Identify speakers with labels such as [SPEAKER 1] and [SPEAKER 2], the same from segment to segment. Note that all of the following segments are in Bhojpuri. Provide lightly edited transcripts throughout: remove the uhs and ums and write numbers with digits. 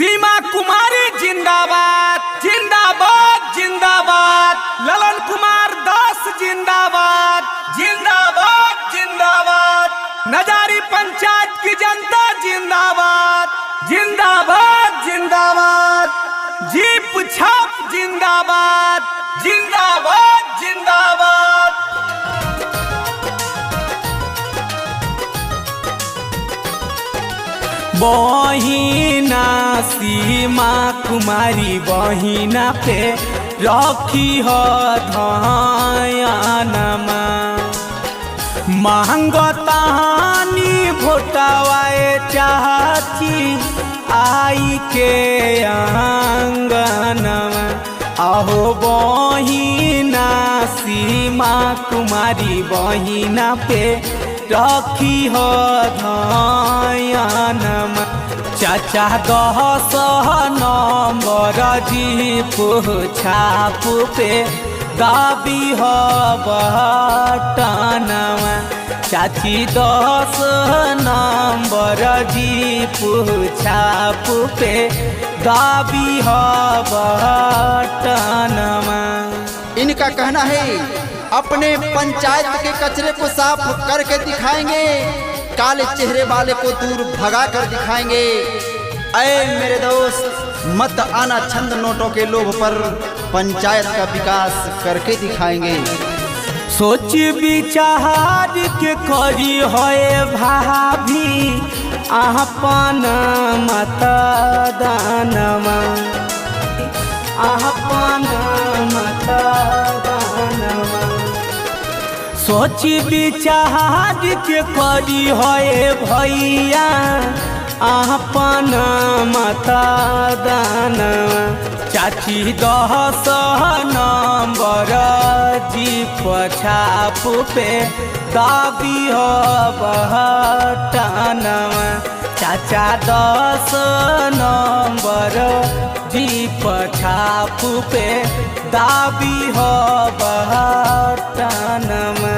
[SPEAKER 1] सीमा कुमारी जिंदाबाद जिंदाबाद जिंदाबाद। ललन कुमार दास जिंदाबाद जिंदाबाद जिंदाबाद। नजारी पंचायत की जनता जिंदाबाद जिंदाबाद जिंदाबाद। जीप छाप जिंदाबाद जिंदाबाद जिंदाबाद। बहिना सीमा कुमारी बहिना पे रखी हो ध्यानमा। मांगतानी भोटवाए चाची आई के आंगनमा। आहो बहिना सीमा कुमारी बहिना पे रखी हो ध्यानमा। चाचा 10 नंबर जीप छाप पे दाबी हो बटनमा। चाची 10 नंबर जीप छाप पे दाबी हो बटनमा।
[SPEAKER 2] इनका कहना है अपने पंचायत के कचरे को साफ करके दिखाएंगे, काले चेहरे वाले को दूर भगा कर दिखाएंगे। ऐ मेरे दोस्त, मत आना छंद नोटों के लोभ पर, पंचायत का विकास करके दिखाएंगे।
[SPEAKER 1] सोच विचार के करी होए भाभी अपन मतदानमा। अपन मतदानमा सोच विचार के करी होए भैया अपन मतदानमा। चाची 10 नंबर जीप छाप पे दाबी हो बटनमा। चाचा 10 नंबर जीप छाप पे दाबी हो बटनमा।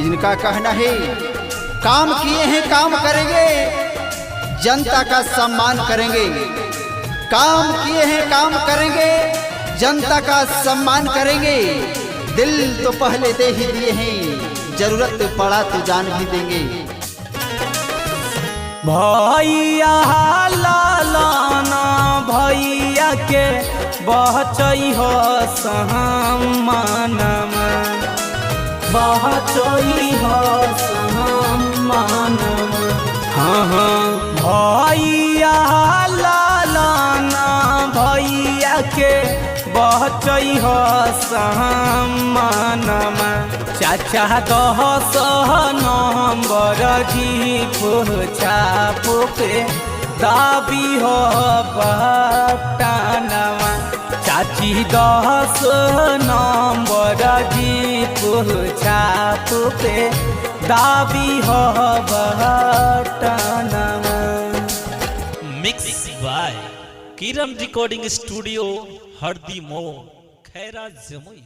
[SPEAKER 2] इनका कहना है काम किए हैं काम करेंगे, जनता का सम्मान करेंगे। काम किए हैं काम करेंगे, जनता का सम्मान करेंगे। दिल तो पहले दे ही दिए हैं, जरूरत पड़ा तो जान भी देंगे।
[SPEAKER 1] भैया लालाना भैया के बचई हो सम्मानमा। बचई हो सम्मानमा। हाँ हाँ भैया लालाना भैया के बचई हो सम्मानमा। चाचा 10 नंबर जीप छाप पे दाबी हो बटनमा। चाची 10 नंबर जीप छाप पे दाबी हो बटनमा।
[SPEAKER 3] Mix by Kiran recording studio Hardi मो खैरा जमुई।